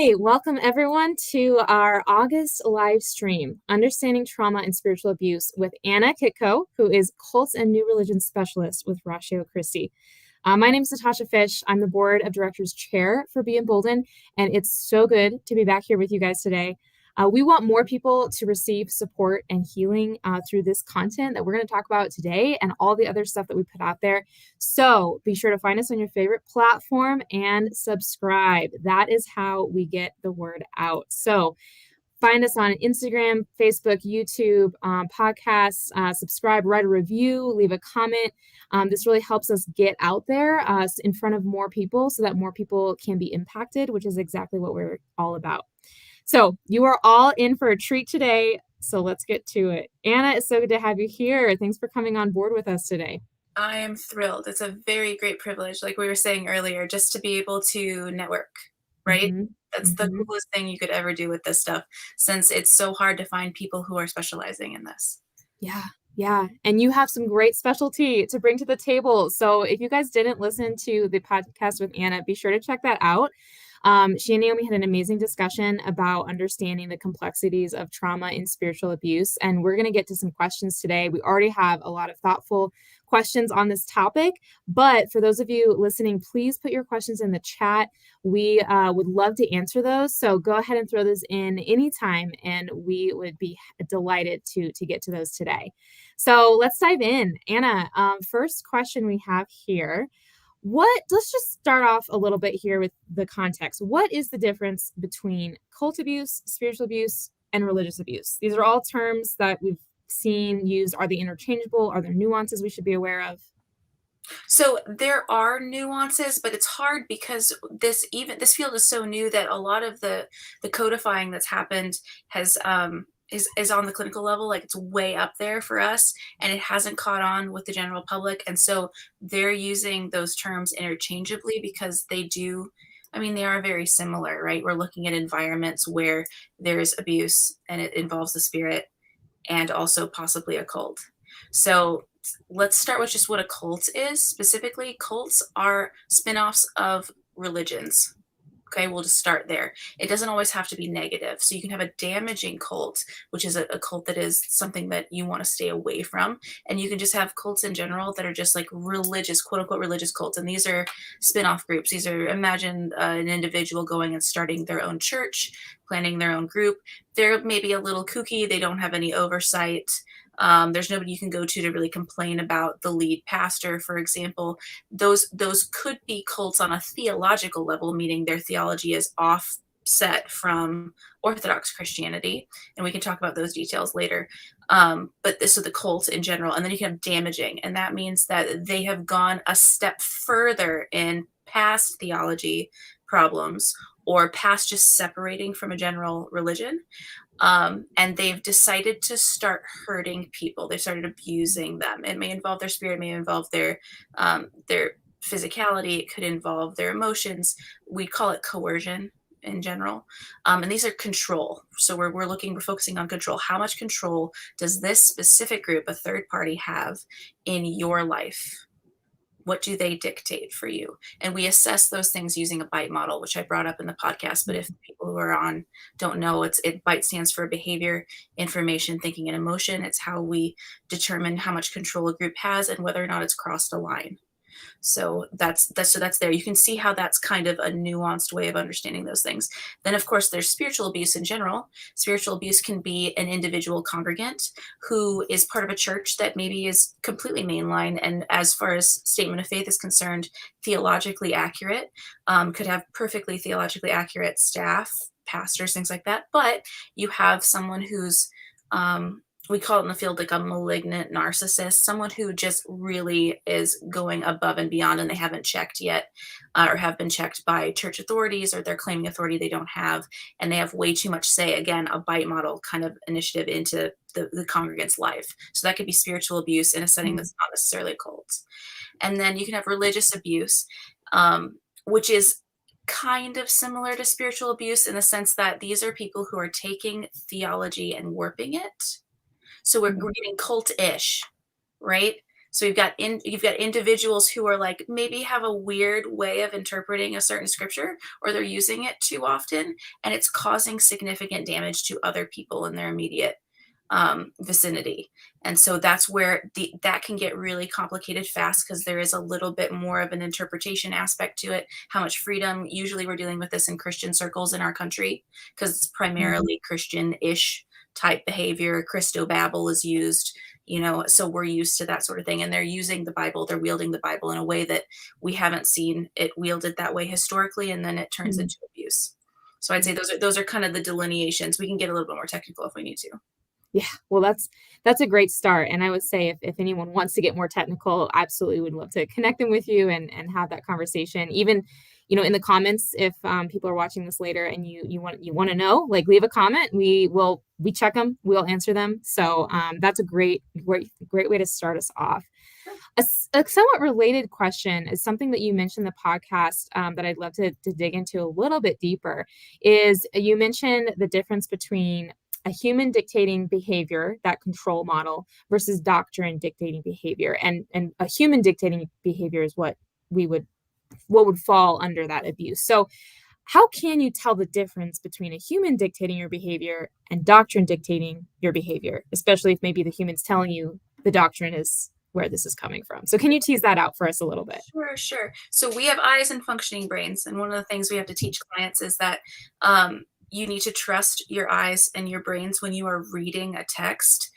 right, welcome everyone to our August live stream, Understanding Trauma and Spiritual Abuse with Anna Kitko, who is Cults and New Religion Specialist with Ratio Christi. My name is Natasha Fish. I'm the Board of Directors Chair for Be Emboldened, and it's so good to be back here with you guys today. We want more people to receive support and healing through this content that we're going to talk about today and all the other stuff that we put out there. So be sure to find us on your favorite platform and subscribe. That is how we get the word out. So find us on Instagram, Facebook, YouTube, podcasts, subscribe, write a review, leave a comment. This really helps us get out there in front of more people so that more people can be impacted, which is exactly what we're all about. So you are all in for a treat today. So let's get to it. Anna, it's so good to have you here. Thanks for coming on board with us today. I am thrilled. It's a very great privilege, like we were saying earlier, just to be able to network, right? Mm-hmm. That's the coolest thing you could ever do with this stuff, since it's so hard to find people who are specializing in this. Yeah. And you have some great specialty to bring to the table. So if you guys didn't listen to the podcast with Anna, be sure to check that out. She and Naomi had an amazing discussion about understanding the complexities of trauma and spiritual abuse. And we're going to get to some questions today. We already have a lot of thoughtful questions on this topic. But for those of you listening, please put your questions in the chat. We would love to answer those. So go ahead and throw those in anytime, and we would be delighted to get to those today. So let's dive in. Anna, first question we have here. Let's just start off a little bit here with the context. What is the difference between cult abuse, spiritual abuse, and religious abuse? These are all terms that we've seen used. Are they interchangeable? Are there nuances we should be aware of? So there are nuances, but it's hard because this field is so new that a lot of the codifying that's happened has is on the clinical level, like it's way up there for us, and it hasn't caught on with the general public. And so they're using those terms interchangeably because they do, I mean, they are very similar, right? We're looking at environments where there's abuse and it involves the spirit and also possibly a cult. So let's start with just what a cult is. Specifically, cults are spin-offs of religions. Okay, we'll just start there. It doesn't always have to be negative. So you can have a damaging cult, which is a cult that is something that you want to stay away from. And you can just have cults in general that are just like religious, quote unquote, religious cults. And these are spin-off groups. These are, imagine an individual going and starting their own church, planning their own group. They're maybe a little kooky. They don't have any oversight. There's nobody you can go to really complain about the lead pastor, for example. Those could be cults on a theological level, meaning their theology is offset from Orthodox Christianity, and we can talk about those details later. But this is the cult in general, and then you can have damaging, and that means that they have gone a step further in past theology problems or past just separating from a general religion. And they've decided to start hurting people. They started abusing them. It may involve their spirit, it may involve their physicality. It could involve their emotions. We call it coercion in general. And these are control. So we're focusing on control. How much control does this specific group, a third party, have in your life? What do they dictate for you? And we assess those things using a BITE model, which I brought up in the podcast. But if people who are on don't know, BITE stands for behavior, information, thinking, and emotion. It's how we determine how much control a group has and whether or not it's crossed a line. So that's there. You can see how that's kind of a nuanced way of understanding those things. Then, of course, there's spiritual abuse in general. Spiritual abuse can be an individual congregant who is part of a church that maybe is completely mainline and, as far as statement of faith is concerned, theologically accurate, could have perfectly theologically accurate staff, pastors, things like that. But you have someone who's we call it in the field like a malignant narcissist, someone who just really is going above and beyond, and they haven't checked yet or have been checked by church authorities, or they're claiming authority they don't have, and they have way too much say. Again, a BITE model kind of initiative into the congregant's life. So that could be spiritual abuse in a setting that's not necessarily a cult. And then you can have religious abuse, which is kind of similar to spiritual abuse in the sense that these are people who are taking theology and warping it. So we're getting cult-ish, right? So you've got individuals who are like maybe have a weird way of interpreting a certain scripture, or they're using it too often, and it's causing significant damage to other people in their immediate vicinity. And so that's where that can get really complicated fast, because there is a little bit more of an interpretation aspect to it. How much freedom? Usually, we're dealing with this in Christian circles in our country because it's Mhm. primarily Christian-ish type behavior. Christobabble is used, so we're used to that sort of thing. And they're using the Bible, they're wielding the Bible in a way that we haven't seen it wielded that way historically, and then it turns Mhm. into abuse. So I'd say those are kind of the delineations. We can get a little bit more technical if we need to. Yeah, well, that's a great start, and I would say if anyone wants to get more technical, absolutely would love to connect them with you and have that conversation. Even, in the comments, if people are watching this later and you want to know, like leave a comment. We check them, we'll answer them. So that's a great way to start us off. A somewhat related question is something that you mentioned in the podcast that I'd love to dig into a little bit deeper. Is you mentioned the difference between a human dictating behavior, that control model, versus doctrine dictating behavior, and a human dictating behavior is what would fall under that abuse. So, how can you tell the difference between a human dictating your behavior and doctrine dictating your behavior, especially if maybe the human's telling you the doctrine is where this is coming from? So, can you tease that out for us a little bit? Sure, sure. So we have eyes and functioning brains, and one of the things we have to teach clients is that you need to trust your eyes and your brains when you are reading a text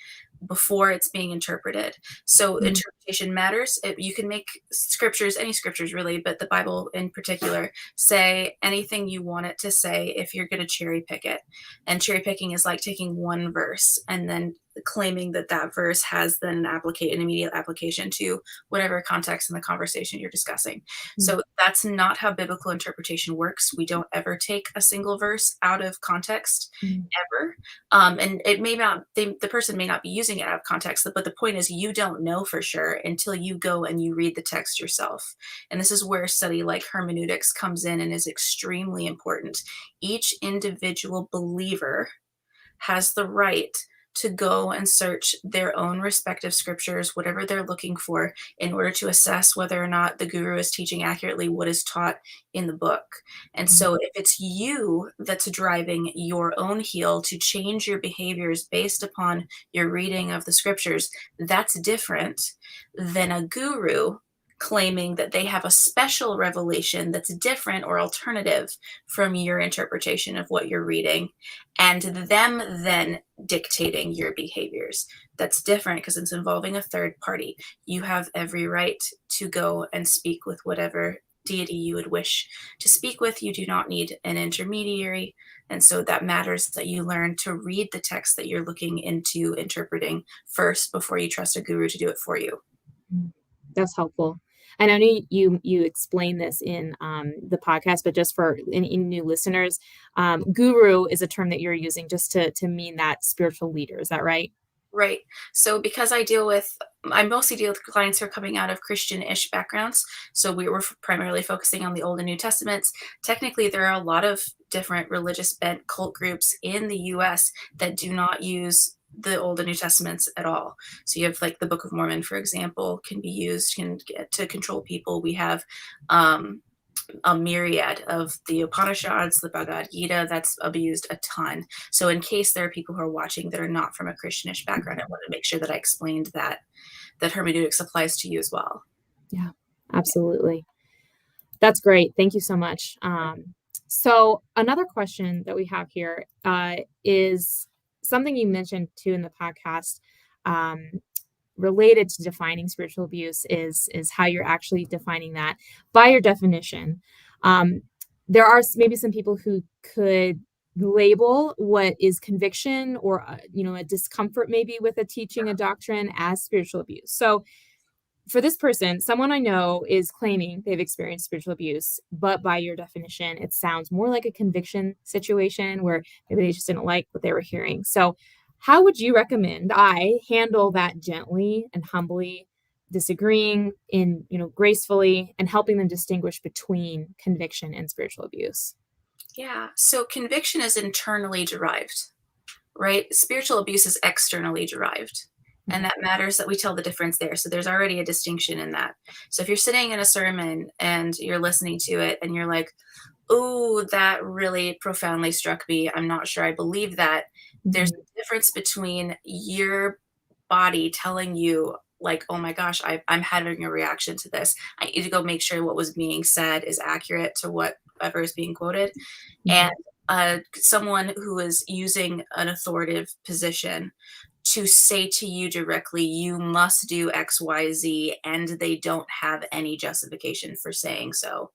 before it's being interpreted. So Mm, interpretation matters. You can make scriptures, any scriptures really, but the Bible in particular, say anything you want it to say if you're going to cherry pick it. And cherry picking is like taking one verse and then claiming that that verse has then an immediate application to whatever context in the conversation you're discussing. mm, So that's not how biblical interpretation works. We don't ever take a single verse out of context, mm, ever. And it may not, the person may not be using it out of context, but the point is you don't know for sure until you go and you read the text yourself. And this is where a study like hermeneutics comes in and is extremely important. Each individual believer has the right to go and search their own respective scriptures, whatever they're looking for, in order to assess whether or not the guru is teaching accurately what is taught in the book. And mm, so, if it's you that's driving your own heel to change your behaviors based upon your reading of the scriptures, that's different than a guru claiming that they have a special revelation that's different or alternative from your interpretation of what you're reading, and them then dictating your behaviors. That's different because it's involving a third party. You have every right to go and speak with whatever deity you would wish to speak with. You do not need an intermediary. And so that matters that you learn to read the text that you're looking into interpreting first before you trust a guru to do it for you. mm. That's helpful. And I know you explain this in the podcast, but just for any new listeners, guru is a term that you're using just to mean that spiritual leader. Is that right? Right. So because I mostly deal with clients who are coming out of Christian-ish backgrounds. So we were primarily focusing on the Old and New Testaments. Technically, there are a lot of different religious bent cult groups in the US that do not use the Old and New Testaments at all. So you have like the Book of Mormon, for example, can be used can get to control people. We have um, a myriad of the Upanishads, the Bhagavad Gita, that's abused a ton. So, in case there are people who are watching that are not from a Christianish background, I want to make sure that I explained that hermeneutics applies to you as well. Yeah, absolutely. That's great. Thank you so much. So another question that we have here is something you mentioned too in the podcast, um, related to defining spiritual abuse is how you're actually defining that by your definition. Um, there are maybe some people who could label what is conviction or a discomfort maybe with a teaching a doctrine as spiritual abuse. So for this person, someone I know is claiming they've experienced spiritual abuse, but by your definition, it sounds more like a conviction situation where maybe they just didn't like what they were hearing. So, how would you recommend I handle that gently and humbly, disagreeing gracefully and helping them distinguish between conviction and spiritual abuse? Yeah. So, conviction is internally derived, right? Spiritual abuse is externally derived. And that matters that we tell the difference there. So there's already a distinction in that. So if you're sitting in a sermon and you're listening to it and you're like, "Oh, that really profoundly struck me. I'm not sure I believe that." There's Mhm. a difference between your body telling you, like, "Oh my gosh, I'm having a reaction to this. I need to go make sure what was being said is accurate to whatever is being quoted," and Mhm. someone who is using an authoritative position to say to you directly, you must do XYZ, and they don't have any justification for saying so.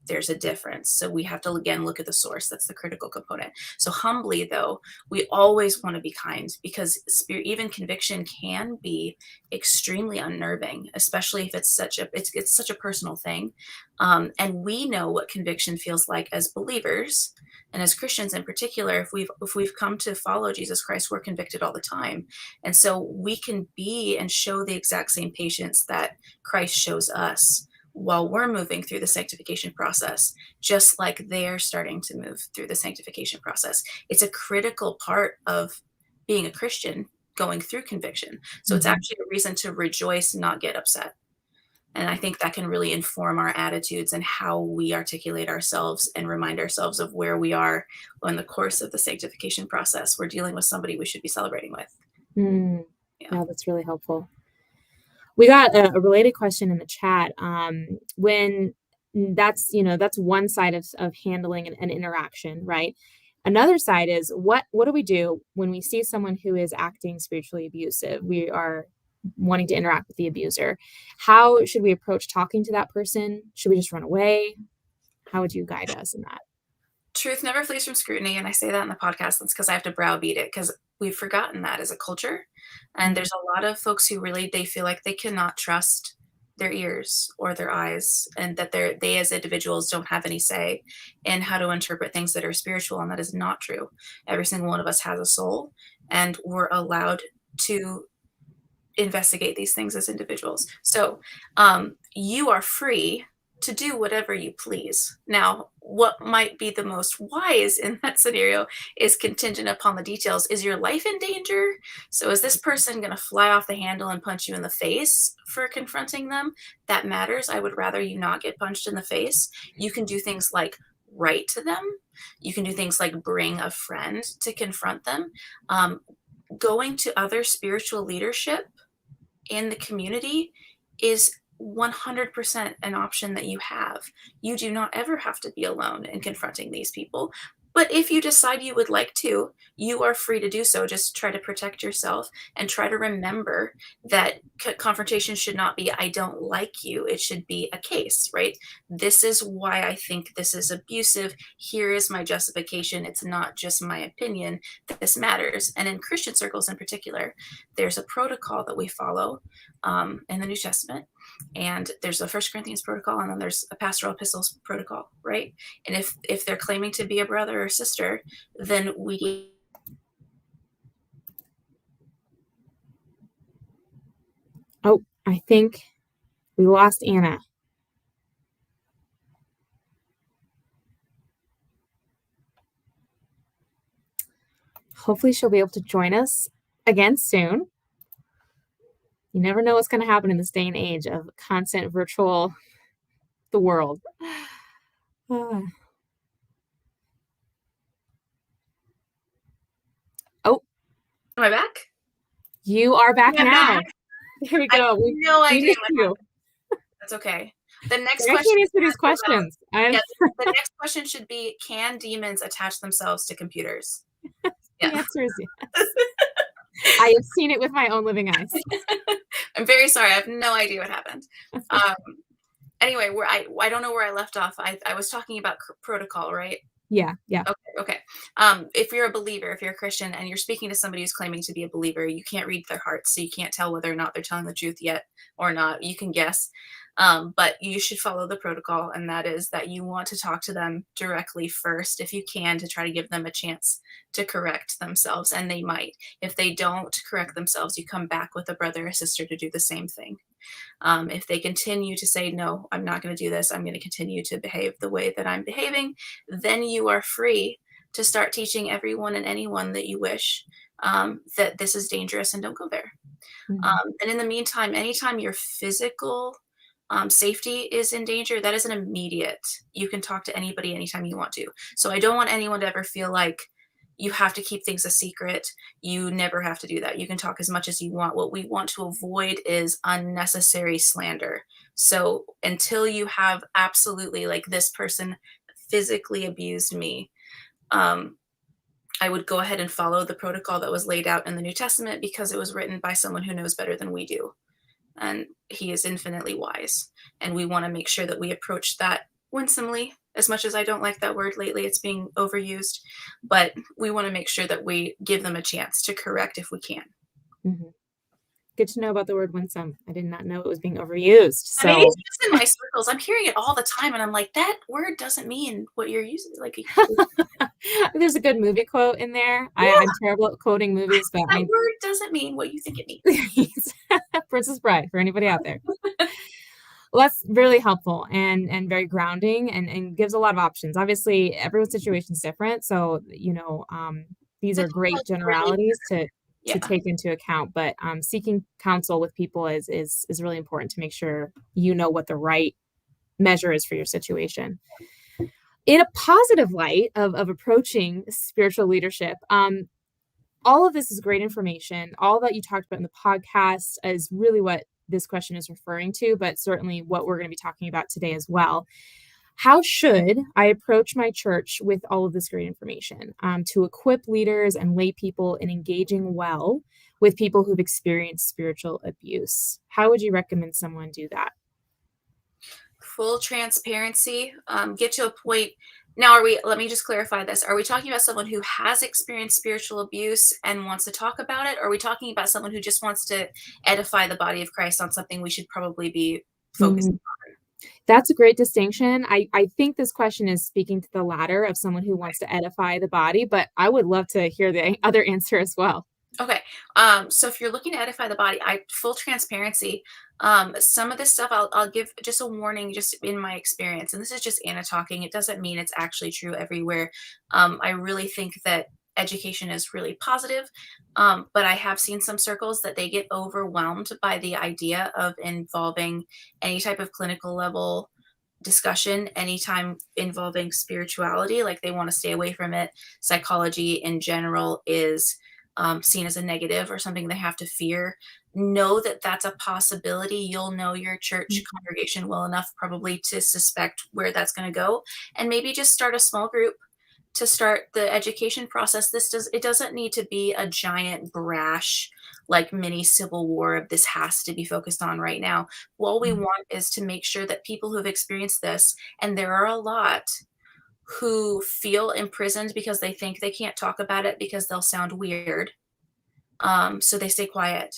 There's a difference. So we have to again look at the source. That's the critical component. So humbly, though, we always want to be kind because even conviction can be extremely unnerving, especially if it's such a personal thing. And we know what conviction feels like as believers and as Christians in particular. If we've come to follow Jesus Christ, we're convicted all the time, and so we can be and show the exact same patience that Christ shows us while we're moving through the sanctification process, just like they're starting to move through the sanctification process. It's a critical part of being a Christian, going through conviction. So it's Mhm. actually a reason to rejoice, not get upset. And I think that can really inform our attitudes and how we articulate ourselves and remind ourselves of where we are in the course of the sanctification process. We're dealing with somebody we should be celebrating with. Mm. Yeah. Yeah, that's really helpful. We got a related question in the chat. When that's one side of handling an interaction, right? Another side is what do we do when we see someone who is acting spiritually abusive? We are wanting to interact with the abuser. How should we approach talking to that person? Should we just run away? How would you guide us in that? Truth never flees from scrutiny, and I say that in the podcast. That's because I have to browbeat it because we've forgotten that as a culture. And Mm, there's a lot of folks who really they feel like they cannot trust their ears or their eyes, and that they as individuals don't have any say in how to interpret things that are spiritual, and that is not true. Every single one of us has a soul, and we're allowed to investigate these things as individuals. So you are free to do whatever you please. Now, what might be the most wise in that scenario is contingent upon the details. Is your life in danger? So, is this person going to fly off the handle and punch you in the face for confronting them? That matters. I would rather you not get punched in the face. You can do things like write to them, you can do things like bring a friend to confront them. Um, Going to other spiritual leadership in the community is 100% an option that you have. You do not ever have to be alone in confronting these people. But if you decide you would like to, you are free to do so. Just try to protect yourself and try to remember that confrontation should not be, I don't like you. It should be a case, right? This is why I think this is abusive. Here is my justification. It's not just my opinion. This matters. And in Christian circles in particular, there's a protocol that we follow in the New Testament. And there's a First Corinthians protocol, and then there's a pastoral epistles protocol, right? And if they're claiming to be a brother or sister, then we Oh, I think we lost Anna. Hopefully, she'll be able to join us again soon. You never know what's going to happen in this day and age of constant virtual the world. Ah. Oh, am I back? you are back I'm back. now. There we I have go. no We idea missed what you. happened. That's okay. The next I question can't is answer these asked about, questions. yeah, the next question should be, can demons attach themselves to computers? The Yeah. answer is yes. I have seen it with my own living eyes. I'm very sorry. I have no idea what happened. Um, anyway, where I don't know where I left off. I was talking about protocol, right? Yeah, yeah. Okay, okay. If you're a believer, if you're a Christian and you're speaking to somebody who's claiming to be a believer, you can't read their hearts, so you can't tell whether or not they're telling the truth yet or not. You can guess, but you should follow the protocol, and that is that you want to talk to them directly first, if you can, to try to give them a chance to correct themselves, and they might. If they don't correct themselves, you come back with a brother or sister to do the same thing. If they continue to say, no, I'm not going to do this, I'm going to continue to behave the way that I'm behaving, then you are free to start teaching everyone and anyone that you wish that this is dangerous and don't go there. Mhm. And in the meantime, anytime your physical safety is in danger, that is an immediate. You can talk to anybody anytime you want to. So I don't want anyone to ever feel like you have to keep things a secret. You never have to do that. You can talk as much as you want. What we want to avoid is unnecessary slander. So until you have absolutely like this person physically abused me, um, I would go ahead and follow the protocol that was laid out in the New Testament because it was written by someone who knows better than we do. And he is infinitely wise. And we want to make sure that we approach that winsomely. As much as I don't like that word lately, it's being overused. But we want to make sure that we give them a chance to correct if we can. Mhm. Good to know about the word winsome. I did not know it was being overused. And maybe it's So just in my circles. I'm hearing it all the time, and I'm like, that word doesn't mean what you're using. Like, there's a good movie quote in there. I'm yeah, terrible at quoting movies, but that I word doesn't mean what you think it means. Princess Bride for anybody out there. Well, that's really helpful and very grounding and gives a lot of options. Obviously, everyone's situation is different, so these The are details great really generalities to yeah. take into account. But seeking counsel with people is really important to make sure you know what the right measure is for your situation. In a positive light of approaching spiritual leadership, all of this is great information. All that you talked about in the podcast is really what this question is referring to, but certainly what we're going to be talking about today as well. How should I approach my church with all of this great information to equip leaders and lay people in engaging well with people who've experienced spiritual abuse? How would you recommend someone do that? Full transparency, get to a point. Now, are we, let me just clarify this. Are we talking about someone who has experienced spiritual abuse and wants to talk about it? Or are we talking about someone who just wants to edify the body of Christ on something we should probably be focused Mhm. That's a great distinction. I think this question is speaking to the latter of someone who wants to edify the body, but I would love to hear the other answer as well. Okay. So if you're looking to edify the body, I full transparency. Some of this stuff I'll give just a warning, just in my experience, and this is just Anna talking. It doesn't mean it's actually true everywhere. I really think that education is really positive, but I have seen some circles that they get overwhelmed by the idea of involving any type of clinical level discussion anytime involving spirituality. Like they want to stay away from it. Psychology in general is seen as a negative or something they have to fear. Know that that's a possibility. You'll know your church Mhm. congregation well enough probably to suspect where that's going to go, and maybe just start a small group to start the education process. It doesn't need to be a giant brash like mini civil war of this has to be focused on right now. All we want is to make sure that people who have experienced this, and there are a lot who feel imprisoned because they think they can't talk about it because they'll sound weird, so they stay quiet,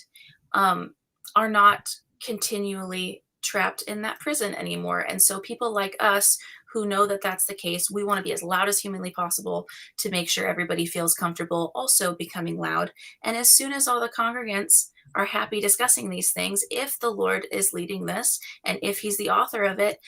um, are not continually trapped in that prison anymore. And so people like us who know that that's the case, we want to be as loud as humanly possible to make sure everybody feels comfortable also becoming loud. And as soon as all the congregants are happy discussing these things, if the Lord is leading this and if he's the author of it,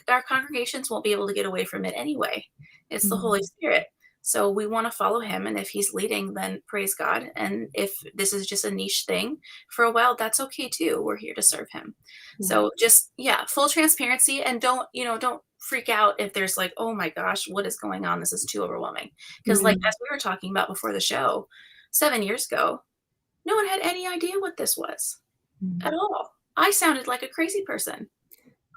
our congregations won't be able to get away from it anyway. It's the Holy Mhm. Spirit. So we want to follow him. And if he's leading, then praise God. And if this is just a niche thing for a while, that's okay too. We're here to serve him. Yeah. So just, yeah, full transparency, and don't freak out if there's like, oh my gosh, what is going on? This is too overwhelming. Because like, Mhm. as we were talking about before the show, 7 years ago, no one had any idea what this was at Mhm. all. I sounded like a crazy person.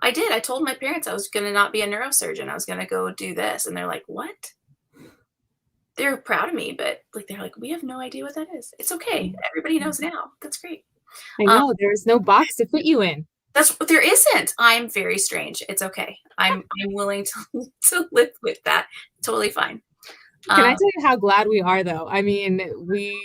I did. I told my parents I was going to not be a neurosurgeon. I was going to go do this. And they're like, what? They're proud of me, but, like, they're like, "We have no idea what that is." It's okay. Everybody knows now. That's great. I Um, know there's no box to put you in. there isn't. I'm very strange. It's okay. I'm willing to to live with that. Totally fine. Can I Um, tell you how glad we are though? I mean,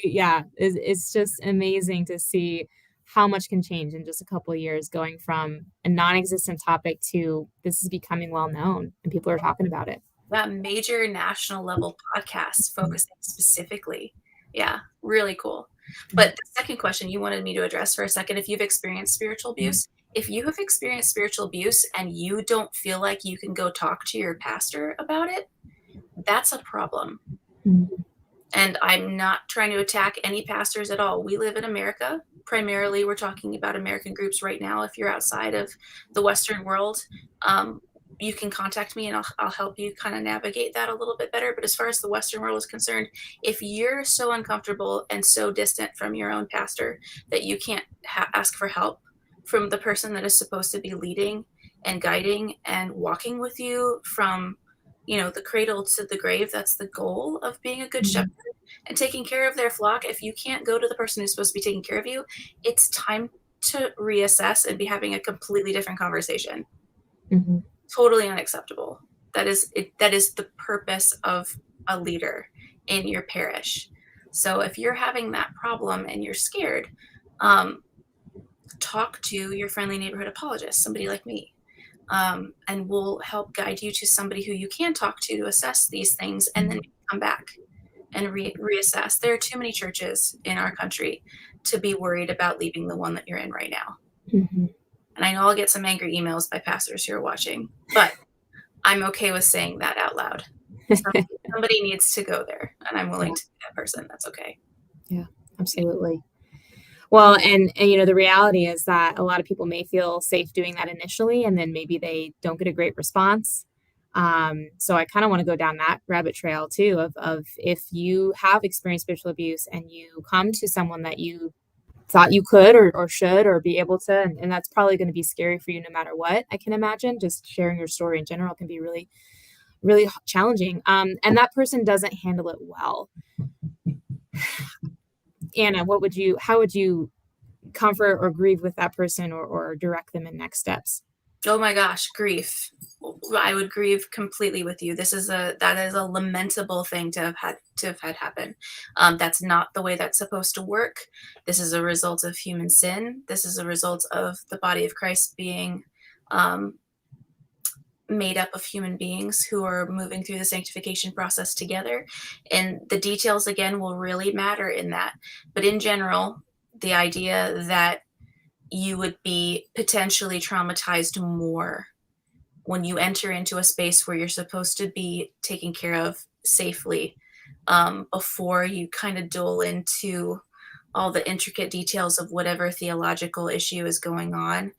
yeah, it's just amazing to see how much can change in just a couple of years going from a non-existent topic to this is becoming well known and people are talking about it. that major national level podcasts focusing specifically. Yeah, really cool. But the second question you wanted me to address for a second, if you've experienced spiritual Mhm. abuse, if you have experienced spiritual abuse and you don't feel like you can go talk to your pastor about it, that's a problem. Mhm. And I'm not trying to attack any pastors at all. We live in America. Primarily, we're talking about American groups right now. If you're outside of the Western world, um, you can contact me and I'll help you kind of navigate that a little bit better. But as far as the Western world is concerned, if you're so uncomfortable and so distant from your own pastor that you can't ask for help from the person that is supposed to be leading and guiding and walking with you from, the cradle to the grave, that's the goal of being a good shepherd Mhm. and taking care of their flock. If you can't go to the person who's supposed to be taking care of you, it's time to reassess and be having a completely different conversation. Mhm. Totally unacceptable. That is it, that is the purpose of a leader in your parish. So if you're having that problem and you're scared, um, talk to your friendly neighborhood apologist, somebody like me, and we'll help guide you to somebody who you can talk to assess these things, and then Mhm. come back and reassess. There are too many churches in our country to be worried about leaving the one that you're in right now. Mhm. And I know I'll get some angry emails by pastors who are watching, but I'm okay with saying that out loud. Somebody needs to go there, and I'm willing Yeah, to be that person. That's okay. yeah, Yeah. absolutely. Well, and the reality is that a lot of people may feel safe doing that initially, and then maybe they don't get a great response. So I kind of want to go down that rabbit trail too of if you have experienced spiritual abuse and you come to someone that you thought you could or should or be able to, and that's probably going to be scary for you no matter what. I can imagine just sharing your story in general can be really, really challenging. And that person doesn't handle it well. Anna, how would you comfort or grieve with that person or direct them in next steps? Oh my gosh, grief. I would grieve completely with you. That is a lamentable thing to have had happen. That's not the way that's supposed to work. This is a result of human sin. This is a result of the body of Christ being um, made up of human beings who are moving through the sanctification process together. And the details again will really matter in that. But in general, the idea that you would be potentially traumatized more when you enter into a space where you're supposed to be taken care of safely, before you kind of duel into all the intricate details of whatever theological issue is going on.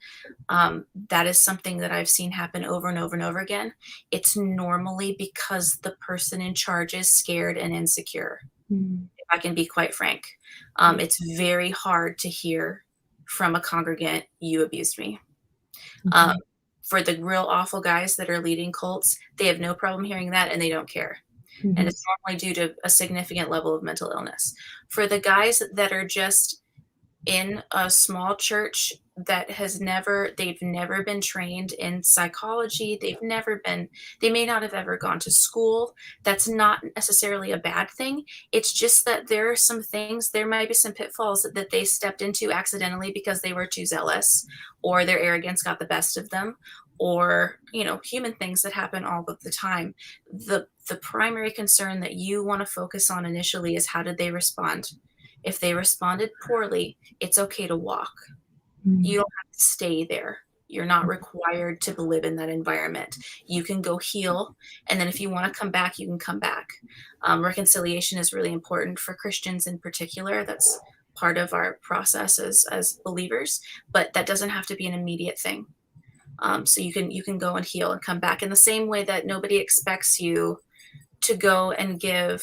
That is something that I've seen happen over and over and over again. It's normally because the person in charge is scared and insecure, Mm, if I can be quite frank. yeah. It's very hard to hear from a congregant, "You abused me." Um, Mhm. for the real awful guys that are leading cults, they have no problem hearing that and they don't care. And Mhm. it's normally due to a significant level of mental illness. For the guys that are just in a small church that they've never been trained in psychology, they may not have ever gone to school. That's not necessarily a bad thing. It's just that there might be some pitfalls that they stepped into accidentally because they were too zealous, or their arrogance got the best of them, or human things that happen all of the time. The primary concern that you want to focus on initially is, how did they respond? If they responded poorly, it's okay to walk. You Mm, don't have to stay there. You're not required to live in that environment. You can go heal, and then if you want to come back, you can come back. Reconciliation is really important for Christians in particular. That's part of our process as believers, but that doesn't have to be an immediate thing. So you can go and heal and come back in the same way that nobody expects you to go and give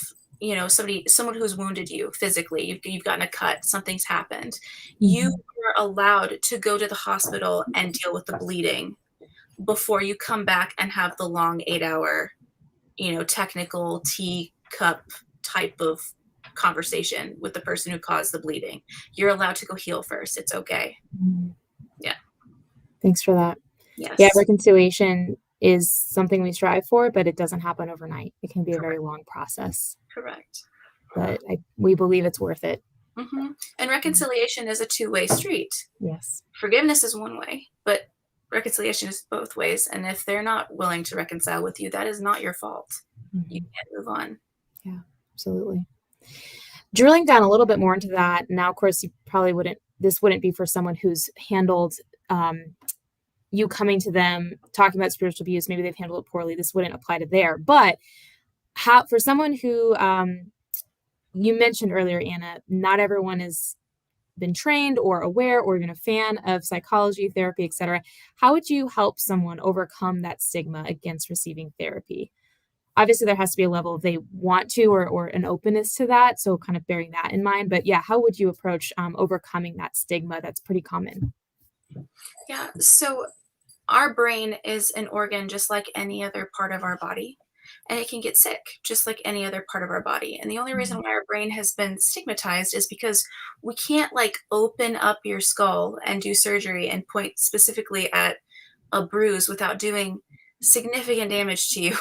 someone who's wounded you physically. You've gotten a cut, something's happened, you mhm. are allowed to go to the hospital and deal with the bleeding before you come back and have the long 8 hour technical teacup type of conversation with the person who caused the bleeding. You're allowed to go heal first. It's okay. Mm. Yeah. Thanks for that. Yeah, Yes. reconciliation is something we strive for, but it doesn't happen overnight. It can be a very Correct. long process, Correct. but we believe it's worth it. And Mm. reconciliation is a two-way street. Yes. Forgiveness is one way, but reconciliation is both ways. And if they're not willing to reconcile with you, that is not your fault. You Mhm. can't move on. Yeah, absolutely. Drilling down a little bit more into that, now, of course, you probably wouldn't be for someone who's handled um, you coming to them talking about spiritual abuse. Maybe they've handled it poorly. This wouldn't apply to there. But how for someone who you mentioned earlier, Anna, not everyone has been trained or aware or even a fan of psychology, therapy, etc. How would you help someone overcome that stigma against receiving therapy? Obviously, there has to be a level if they want to or an openness to that. So, kind of bearing that in mind. But yeah, how would you approach overcoming that stigma that's pretty common? Yeah, so our brain is an organ just like any other part of our body, and it can get sick just like any other part of our body. And the only reason Mhm. why our brain has been stigmatized is because we can't like open up your skull and do surgery and point specifically at a bruise without doing significant damage to you.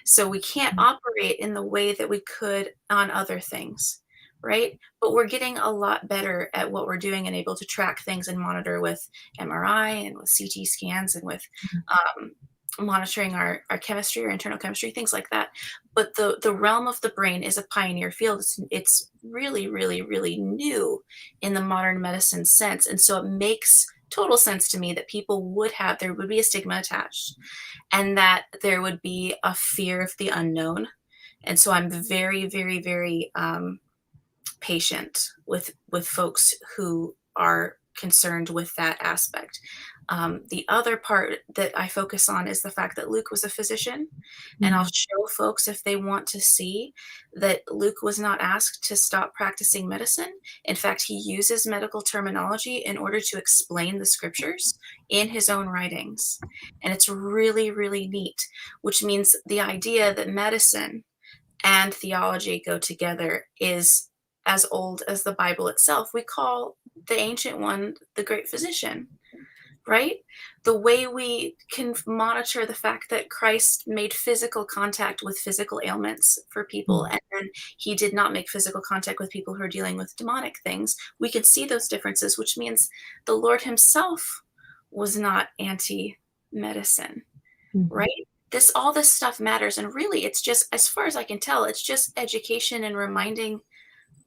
So we can't operate in the way that we could on other things, right? But we're getting a lot better at what we're doing and able to track things and monitor with MRI and with CT scans and with um, monitoring our chemistry, our internal chemistry, things like that. But the realm of the brain is a pioneer field. It's really, really, really new in the modern medicine sense. And so it makes total sense to me that people would have, there would be a stigma attached and that there would be a fear of the unknown. And so I'm very, very, very patient with folks who are concerned with that aspect. The other part that I focus on is the fact that Luke was a physician, and I'll Mhm. show folks if they want to see that Luke was not asked to stop practicing medicine. In fact, he uses medical terminology in order to explain the scriptures in his own writings. And it's really, really neat, which means the idea that medicine and theology go together is as old as the Bible itself. We call the ancient one the great physician, right? The way we can monitor the fact that Christ made physical contact with physical ailments for people, Mhm. and then he did not make physical contact with people who are dealing with demonic things. We can see those differences, which means the Lord himself was not anti medicine, Mhm. right? All this stuff matters. And really, it's just, as far as I can tell, it's just education and reminding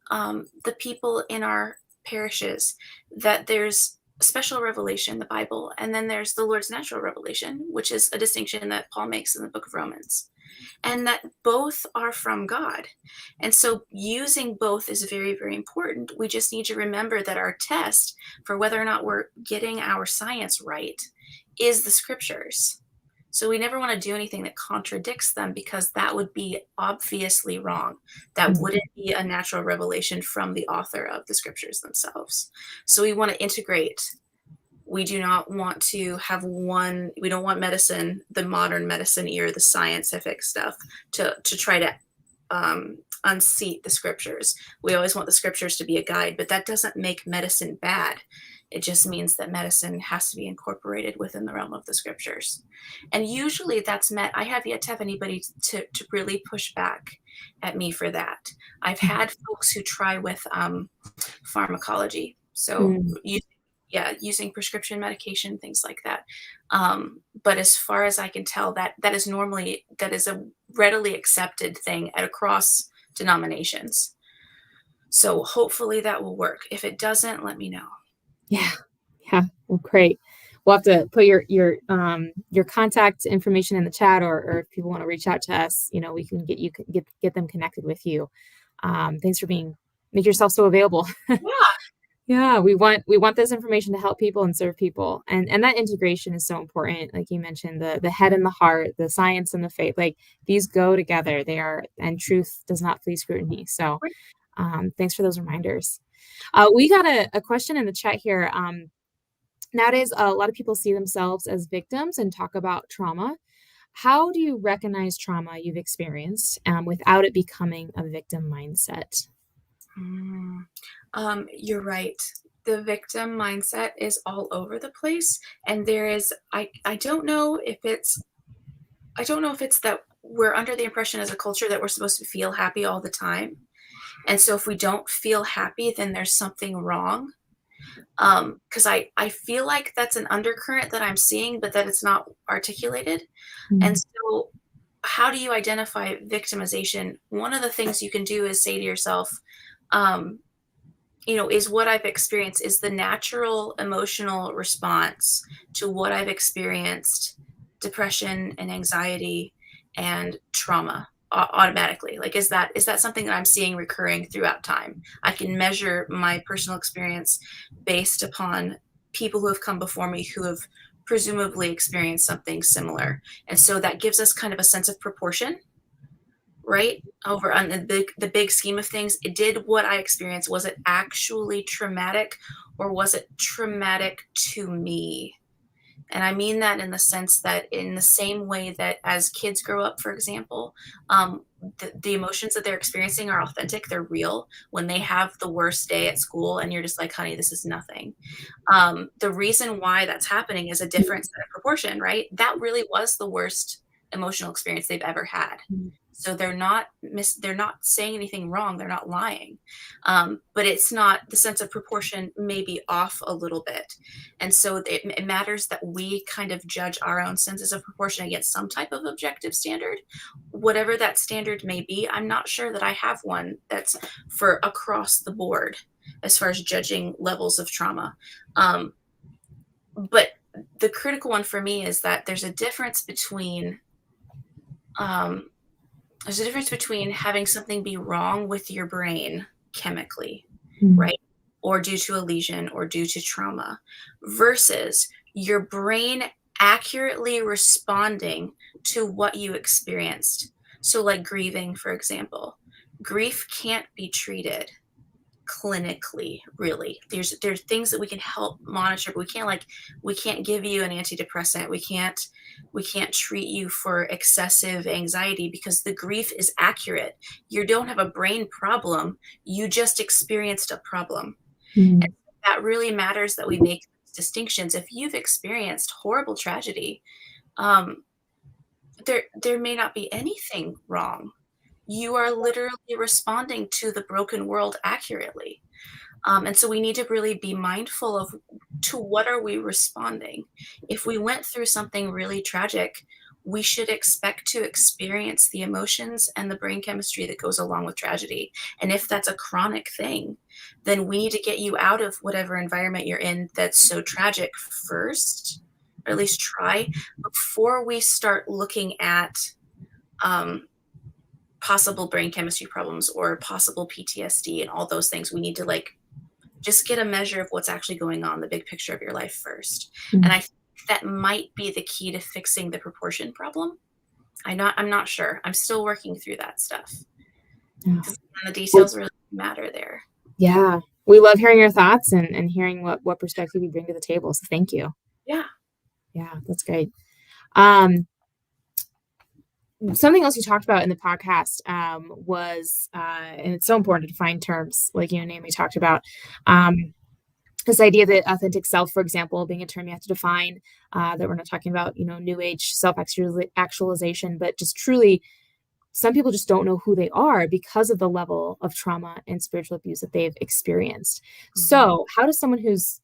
the people in our parishes that there's special revelation, the Bible, and then there's the Lord's natural revelation, which is a distinction that Paul makes in the book of Romans, and that both are from God. And so using both is very, very important. We just need to remember that our test for whether or not we're getting our science right is the scriptures. So we never want to do anything that contradicts them because that would be obviously wrong. That Mhm. wouldn't be a natural revelation from the author of the scriptures themselves. So we want to integrate. We do not want to have one, we don't want medicine, the modern medicine ear, the scientific stuff, to try to unseat the scriptures. We always want the scriptures to be a guide, but that doesn't make medicine bad. It just means that medicine has to be incorporated within the realm of the scriptures. And usually that's met, I have yet to have anybody to really push back at me for that. I've had folks who try with pharmacology. So Mhm. yeah, using prescription medication, things like that. But as far as I can tell, that is a readily accepted thing at across denominations. So hopefully that will work. If it doesn't, let me know. Yeah. Yeah. Well, great. We'll have to put your contact information in the chat, or if people want to reach out to us, we can get them connected with you. Thanks for make yourself so available. Yeah, Yeah, we want this information to help people and serve people, and that integration is so important. Like you mentioned, the head and the heart, the science and the faith, like these go together. They are, and truth does not flee scrutiny. So, great. thanks for those reminders. We got a question in the chat here. Nowadays, a lot of people see themselves as victims and talk about trauma. How do you recognize trauma you've experienced without it becoming a victim mindset? Mm. You're right. The victim mindset is all over the place, and there is. I don't know if it's that we're under the impression as a culture that we're supposed to feel happy all the time. And so if we don't feel happy, then there's something wrong. Because I feel like that's an undercurrent that I'm seeing, but that it's not articulated. And Mm, so how do you identify victimization? One of the things you can do is say to yourself, um, is what I've experienced is the natural emotional response to what I've experienced, depression and anxiety and trauma. automatically? Like, is that something that I'm seeing recurring throughout time? I can measure my personal experience based upon people who have come before me who have presumably experienced something similar. And so that gives us kind of a sense of proportion, right? Over on the big scheme of things, it did what I experienced. Was it actually traumatic, or was it traumatic to me? And I mean that in the sense that in the same way that as kids grow up, for example, the emotions that they're experiencing are authentic, they're real. When they have the worst day at school and you're just like, honey, this is nothing. The reason why that's happening is a different set of proportion, right? That really was the worst emotional experience they've ever had. So they're not saying anything wrong. They're not lying. But it's not, the sense of proportion may be off a little bit. And so it matters that we kind of judge our own senses of proportion against some type of objective standard, whatever that standard may be. I'm not sure that I have one that's for across the board as far as judging levels of trauma. But the critical one for me is that um, there's a difference between having something be wrong with your brain chemically, Mm. right? Or due to a lesion or due to trauma versus your brain accurately responding to what you experienced. So, like grieving, for example, grief can't be treated clinically, really. There's things that we can help monitor, but we can't give you an antidepressant. We can't treat you for excessive anxiety because the grief is accurate. You don't have a brain problem, you just experienced a problem. And Mm. that really matters that we make distinctions. If you've experienced horrible tragedy, um, there may not be anything wrong. You are literally responding to the broken world accurately. And so we need to really be mindful of, to what are we responding? If we went through something really tragic, we should expect to experience the emotions and the brain chemistry that goes along with tragedy. And if that's a chronic thing, then we need to get you out of whatever environment you're in that's so tragic first, or at least try, before we start looking at um, possible brain chemistry problems or possible PTSD and all those things. We need to like just get a measure of what's actually going on, the big picture of your life first. And Mm. I think that might be the key to fixing the proportion problem. I'm not sure. I'm still working through that stuff Yeah. because the Well, details really matter there. yeah. We love hearing your thoughts and hearing what perspective you bring to the table. So thank you. Yeah. Yeah, that's great. Um, Something else you talked about in the podcast was, and it's so important to define terms, like you and Amy talked about, um, this idea that authentic self, for example, being a term you have to define, that we're not talking about, new age self actualization, but just truly, some people just don't know who they are because of the level of trauma and spiritual abuse that they've experienced. Mhm. So, how does someone who's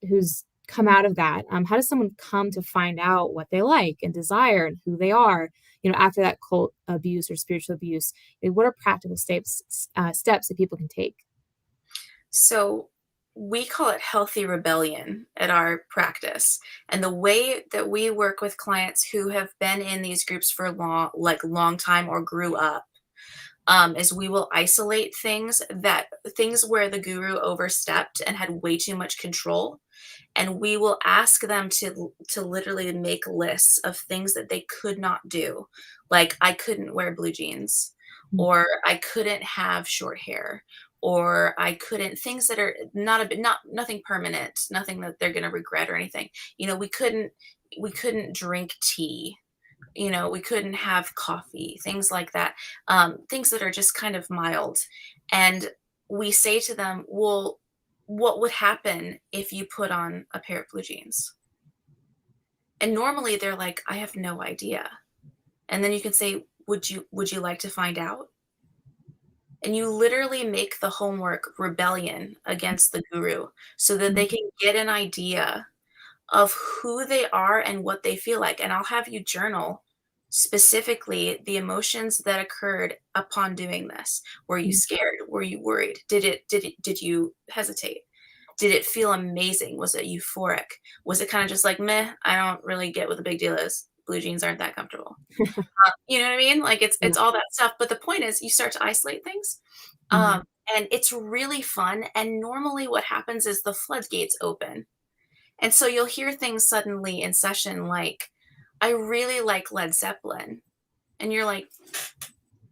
come out of that, how does someone come to find out what they like and desire and who they are, after that cult abuse or spiritual abuse? What are practical steps that people can take? So we call it healthy rebellion at our practice. And the way that we work with clients who have been in these groups for long time or grew up, is we will isolate things where the guru overstepped and had way too much control, and we will ask them to literally make lists of things that they could not do, like I couldn't wear blue jeans, Mm. or I couldn't have short hair, or I couldn't, things that are not a bit, not nothing permanent, nothing that they're going to regret or anything. We couldn't drink tea, we couldn't have coffee, things like that, things that are just kind of mild. And we say to them, well, what would happen if you put on a pair of blue jeans? And normally they're like, I have no idea. And then you can say, would you like to find out? And you literally make the homework rebellion against the guru so that they Mm. can get an idea of who they are and what they feel like. And I'll have you journal specifically the emotions that occurred upon doing this. Were you Mm. scared? Were you worried? Did you hesitate? Did it feel amazing? Was it euphoric? Was it kind of just like, meh, I don't really get what the big deal is? blue jeans aren't that comfortable. You know what I mean? Like, Yeah. it's all that stuff, but the point is you start to isolate things, Mhm. and it's really fun, and normally what happens is the floodgates open, and so you'll hear things suddenly in session like, "I really like Led Zeppelin," and you're like,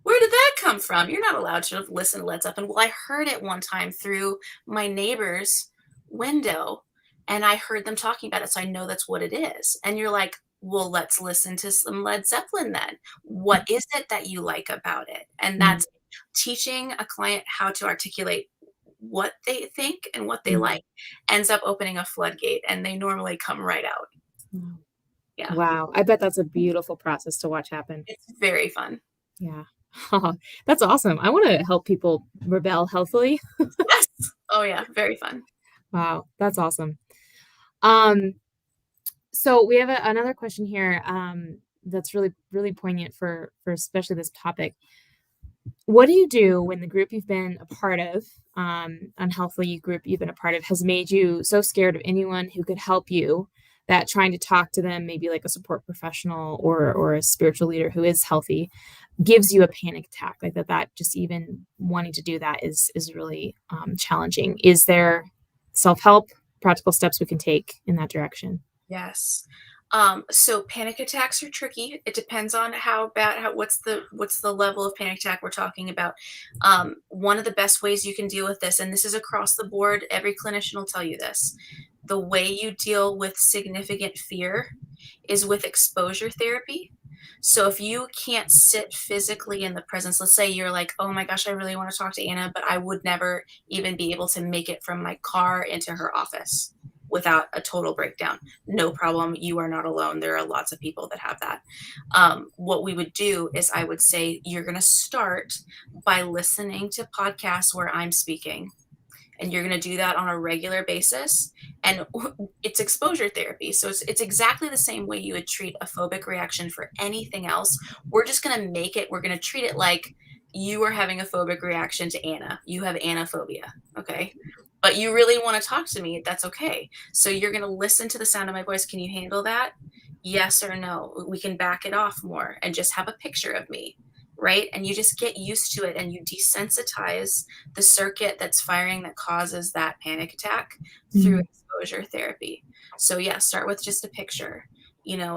"Where did that come from? You're not allowed to listen to Led Zeppelin." "Well, I heard it one time through my neighbor's window, and I heard them talking about it, so I know that's what it is." And you're like, "Well, let's listen to some Led Zeppelin then. What is it that you like about it?" And Mhm. that's teaching a client how to articulate what they think and what they Mhm. like ends up opening a floodgate, and they normally come right out. Wow. Yeah, Wow. I bet that's a beautiful process to watch happen. it's very fun. Yeah. That's awesome. I wanna help people rebel healthily. Yes. Oh, yeah, very fun. Wow, that's awesome. Um, so we have another question here, that's really, really poignant for especially this topic. What do you do when the group you've been a part of, unhealthy group you've been a part of, has made you so scared of anyone who could help you that trying to talk to them, maybe like a support professional or a spiritual leader who is healthy, gives you a panic attack? Like that just even wanting to do that is really challenging. Is there self help, practical steps we can take in that direction? Yes. So panic attacks are tricky. It depends on how what's the level of panic attack we're talking about. One of the best ways you can deal with this, and this is across the board, every clinician will tell you this. The way you deal with significant fear is with exposure therapy. So if you can't sit physically in the presence, let's say you're like, oh my gosh, I really want to talk to Anna, but I would never even be able to make it from my car into her office without a total breakdown. No problem. You are not alone. There are lots of people that have that. What we would do is I would say, you're going to start by listening to podcasts where I'm speaking, and you're going to do that on a regular basis. And it's exposure therapy, so it's exactly the same way you would treat a phobic reaction for anything else. We're going to treat it like you are having a phobic reaction to Anna. You have anaphobia, okay? But you really want to talk to me, that's okay. So you're going to listen to the sound of my voice. Can you handle that? Yes or no. We can back it off more and just have a picture of me, right? And you just get used to it, and you desensitize the circuit that's firing that causes that panic attack through Mhm. exposure therapy. So yeah, start with just a picture.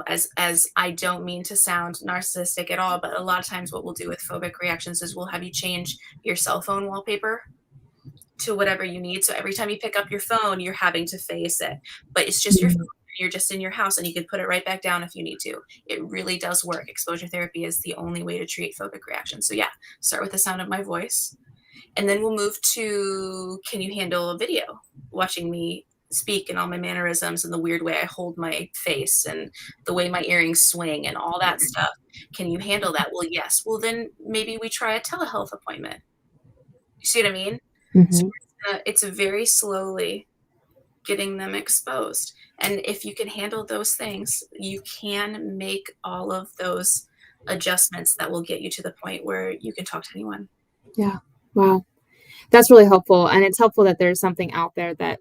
As I don't mean to sound narcissistic at all, but a lot of times what we'll do with phobic reactions is we'll have you change your cell phone wallpaper to whatever you need. So every time you pick up your phone, you're having to face it, but it's just your phone. Mhm. You're just in your house, and you can put it right back down if you need to. It really does work. Exposure therapy is the only way to treat phobic reactions. So yeah, start with the sound of my voice, and then we'll move to, can you handle a video? Watching me speak and all my mannerisms and the weird way I hold my face and the way my earrings swing and all that stuff. Can you handle that? Well, yes. Well, then maybe we try a telehealth appointment. You see what I mean? So Mhm. it's very slowly getting them exposed. And if you can handle those things, you can make all of those adjustments that will get you to the point where you can talk to anyone. Yeah. Wow. That's really helpful, and it's helpful that there's something out there that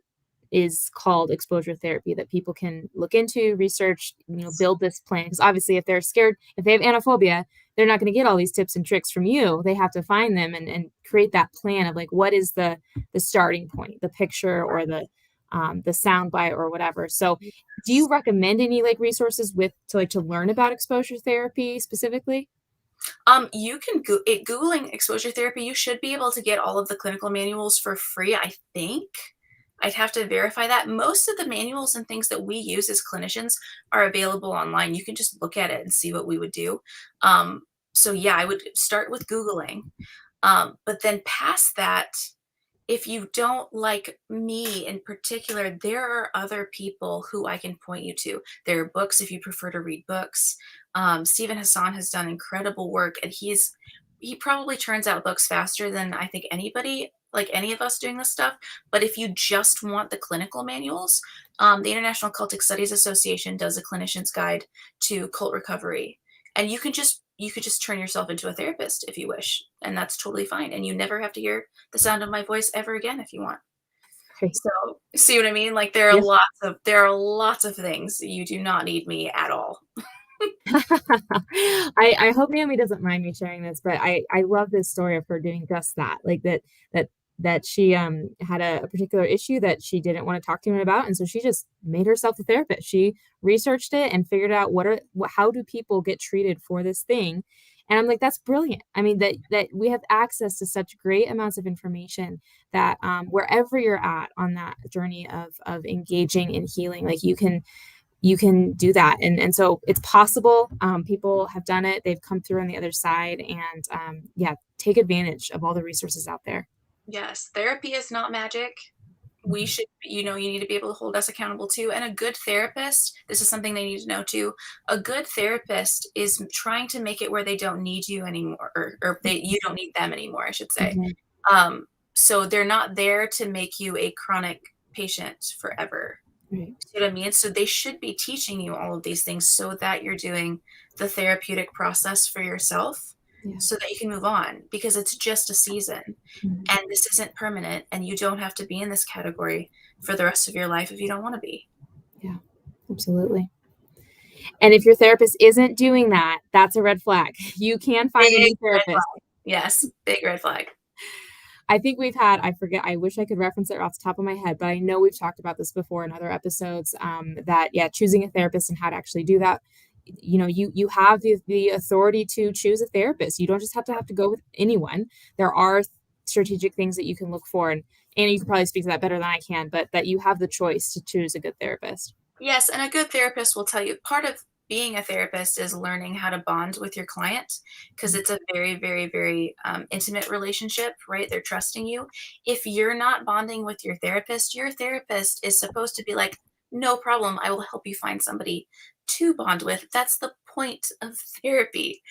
is called exposure therapy that people can look into, research, build this plan. Because obviously, if they're scared, if they have anaphobia, they're not going to get all these tips and tricks from you. They have to find them and create that plan of like what is the starting point, the picture or the sound bite or whatever. So, do you recommend any like resources with to learn about exposure therapy specifically? You can Googling exposure therapy. You should be able to get all of the clinical manuals for free. I think I'd have to verify that. Most of the manuals and things that we use as clinicians are available online. You can just look at it and see what we would do. Um, so yeah, I would start with Googling, but then past that, if you don't like me in particular, there are other people who I can point you to. There are books if you prefer to read books. Stephen Hassan has done incredible work, and he probably churns out books faster than I think anybody, like any of us doing this stuff. But if you just want the clinical manuals, the International Cultic Studies Association does a clinician's guide to cult recovery, and you could just turn yourself into a therapist if you wish, and that's totally fine. And you never have to hear the sound of my voice ever again if you want. Great. So, see what I mean? Like Yes. there are lots of things. You do not need me at all. I hope Naomi doesn't mind me sharing this, but I love this story of her doing just that. Like that that she had a particular issue that she didn't want to talk to anyone about, and so she just made herself a therapist. She researched it and figured out how do people get treated for this thing. And I'm like, that's brilliant. I mean, that we have access to such great amounts of information that wherever you're at on that journey of engaging in healing, like you can do that. And so it's possible. People have done it. They've come through on the other side. And yeah, take advantage of all the resources out there. Yes, therapy is not magic. We Mhm. should, you need to be able to hold us accountable too. And a good therapist, this is something they need to know too. A good therapist is trying to make it where they don't need you anymore, you don't need them anymore, I should say. Mhm. Um, so they're not there to make you a chronic patient forever. Right. See what I mean? So they should be teaching you all of these things so that you're doing the therapeutic process for yourself Yeah. so that you can move on because it's just a season Mhm. and this isn't permanent and you don't have to be in this category for the rest of your life if you don't want to be. Yeah. Absolutely. And if your therapist isn't doing that, that's a red flag. You can find a Big new red therapist. flag. Yes, big red flag. I think we've had, I forget, I wish I could reference it off the top of my head, but I know we've talked about this before in other episodes, that, yeah, choosing a therapist and how to actually do that. You have the authority to choose a therapist. You don't just have to go with anyone. There are strategic things that you can look for. And Anna, you can probably speak to that better than I can, but that you have the choice to choose a good therapist. Yes, and a good therapist will tell you part of being a therapist is learning how to bond with your client because Mm. it's a very, very, very intimate relationship, right? They're trusting you. If you're not bonding with your therapist is supposed to be like, no problem, I will help you find somebody to bond with. That's the point of therapy.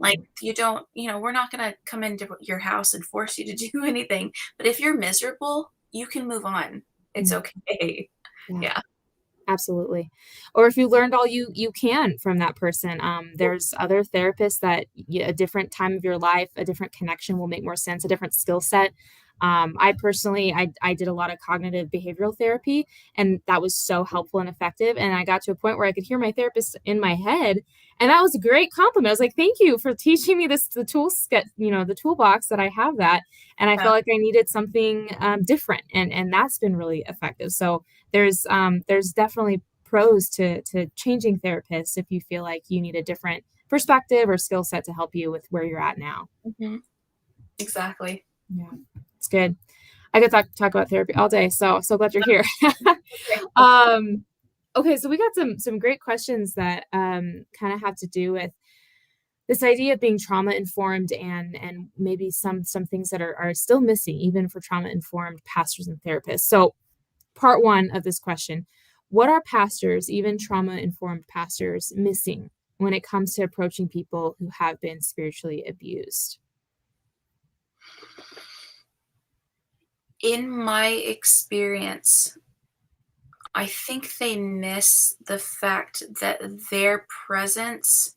Like, Mhm. you don't, we're not going to come into your house and force you to do anything. But if you're miserable, you can move on. It's Mm. okay. Yeah. Yeah. Absolutely. Or if you learned all you can from that person, there's other therapists that a different time of your life, a different connection will make more sense, a different skill set. I personally, I did a lot of cognitive behavioral therapy, and that was so helpful and effective. And I got to a point where I could hear my therapist in my head, and that was a great compliment. I was like, "Thank you for teaching me this, the tool set, the toolbox that I have that." And I Yeah. felt like I needed something different, and that's been really effective. So there's definitely pros to changing therapists if you feel like you need a different perspective or skill set to help you with where you're at now. Mhm. Exactly. Yeah, it's good. I could talk about therapy all day, so glad you're here. Okay. um, okay, so we got some great questions that kind of have to do with this idea of being trauma informed and maybe some things that are still missing even for trauma informed pastors and therapists. So part one of this question: what are pastors, even trauma informed pastors, missing when it comes to approaching people who have been spiritually abused? In my experience, I think they miss the fact that their presence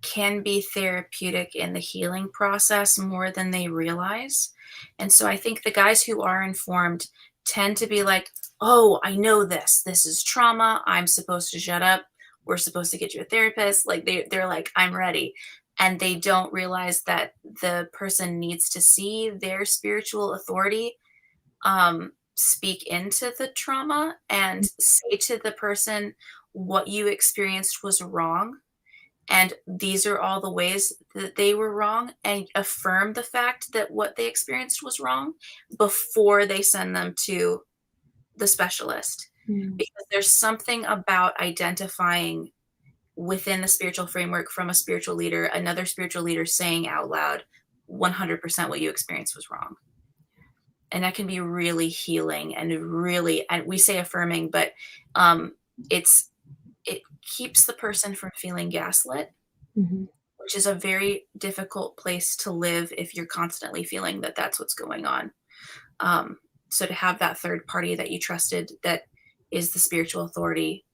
can be therapeutic in the healing process more than they realize. And so I think the guys who are informed tend to be like, "Oh, I know this. This is trauma. I'm supposed to shut up. We're supposed to get you a therapist." Like they're like, "I'm ready." And they don't realize that the person needs to see their spiritual authority speak into the trauma and say to the person, what you experienced was wrong. And these are all the ways that they were wrong, and affirm the fact that what they experienced was wrong before they send them to the specialist. Mm, Because there's something about identifying within the spiritual framework from a spiritual leader, another spiritual leader saying out loud, 100% what you experienced was wrong. And that can be really healing and really, and we say affirming, but um it's it keeps the person from feeling gaslit, mhm, which is a very difficult place to live if you're constantly feeling that that's what's going on. So to have that third party that you trusted, that is the spiritual authority,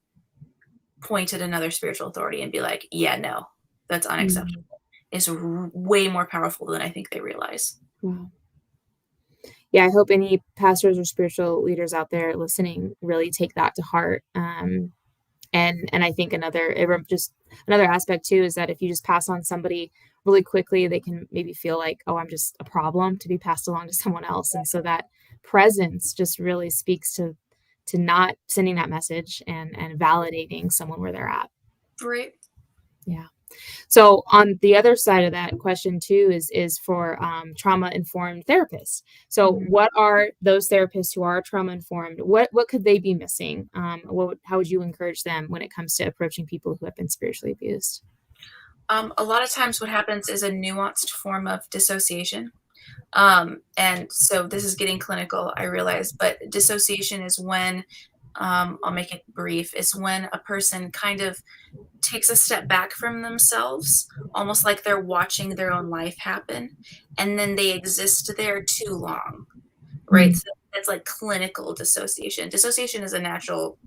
point at another spiritual authority and be like, yeah, no, that's mhm. unacceptable, is way more powerful than I think they realize. Wow. Yeah, I hope any pastors or spiritual leaders out there listening really take that to heart. And I think just another aspect too is that if you just pass on somebody really quickly, they can maybe feel like, oh, I'm just a problem to be passed along to someone else. And so that presence just really speaks to not sending that message and validating someone where they're at. Right. Yeah. So on the other side of that question too is for trauma informed therapists. So Mhm. what are those therapists who are trauma informed? What could they be missing? How would you encourage them when it comes to approaching people who have been spiritually abused? A lot of times what happens is a nuanced form of dissociation. And so this is getting clinical, I realize, but dissociation is when, I'll make it brief, is when a person kind of takes a step back from themselves, almost like they're watching their own life happen, and then they exist there too long, right? Mm, So that's like clinical dissociation. Dissociation is a natural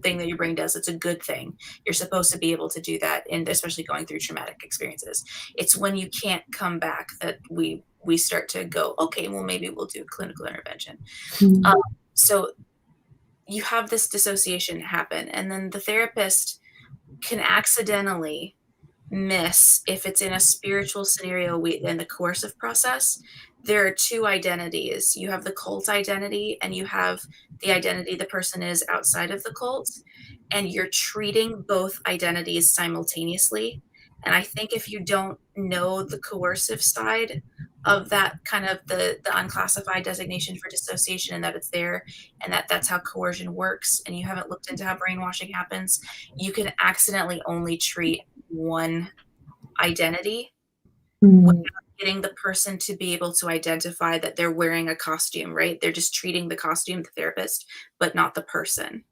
thing that your brain does. It's a good thing. You're supposed to be able to do that, and especially going through traumatic experiences. It's when you can't come back that we start to go, okay, well maybe we'll do clinical intervention. Um, mm, so you have this dissociation happen, and then the therapist can accidentally miss if it's in a spiritual scenario in the coercive process. There are two identities. You have the cult identity, and you have the identity the person is outside of the cult, and you're treating both identities simultaneously. And I think if you don't know the coercive side of that, kind of the unclassified designation for dissociation, and that it's there, and that's how coercion works, and you haven't looked into how brainwashing happens, you can accidentally only treat one identity without mm. getting the person to be able to identify that they're wearing a costume, right? They're just treating the costume, the therapist, but not the person.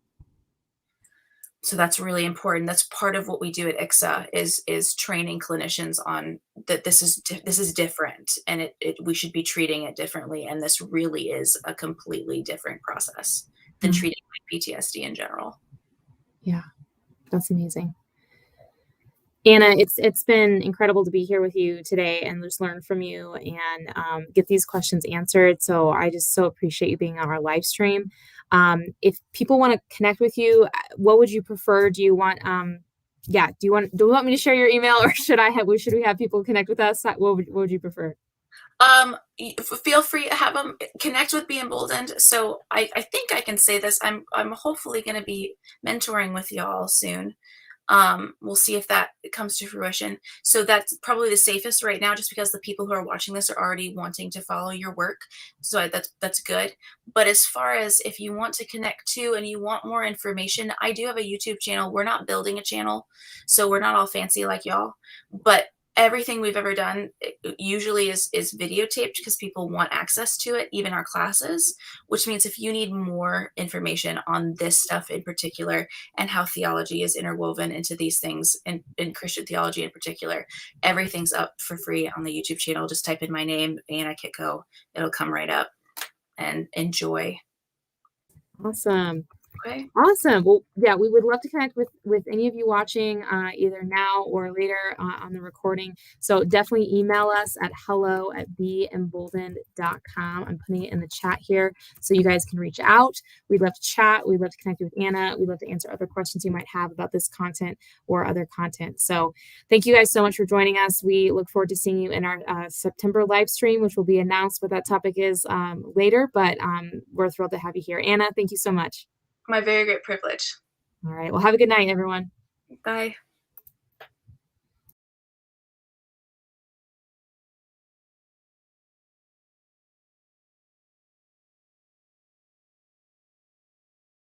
So that's really important. That's part of what we do at ICSA is training clinicians on that this is different, and we should be treating it differently, and this really is a completely different process than Yeah, treating like PTSD in general. yeah, that's amazing. Anna, it's been incredible to be here with you today and just learn from you and get these questions answered. So I just so appreciate you being on our live stream. If people want to connect with you, what would you prefer? Do you want yeah, do you want me to share your email or should we have people connect with us? What would you prefer? Feel free to have them connect with Be Emboldened. So I think I can say this. I'm hopefully going to be mentoring with y'all soon. We'll see if that comes to fruition. So that's probably the safest right now, just because the people who are watching this are already wanting to follow your work. So that's good. But as far as if you want to connect to and you want more information, I do have a YouTube channel. We're not building a channel, so we're not all fancy like y'all. But everything we've ever done usually is videotaped because people want access to it, even our classes. Which means if you need more information on this stuff in particular, and how theology is interwoven into these things, and in Christian theology in particular, everything's up for free on the YouTube channel. Just type in my name, Anna Kitko. It'll come right up, and enjoy. Awesome. Okay. Awesome. Well, yeah, we would love to connect with any of you watching either now or later on the recording. So definitely email us at hello@beemboldened.com. I'm putting it in the chat here so you guys can reach out. We'd love to chat. We'd love to connect with Anna. We'd love to answer other questions you might have about this content or other content. So thank you guys so much for joining us. We look forward to seeing you in our September live stream, which will be announced what that topic is later. But we're thrilled to have you here. Anna, thank you so much. My very great privilege. All right. Well, have a good night, everyone. Bye.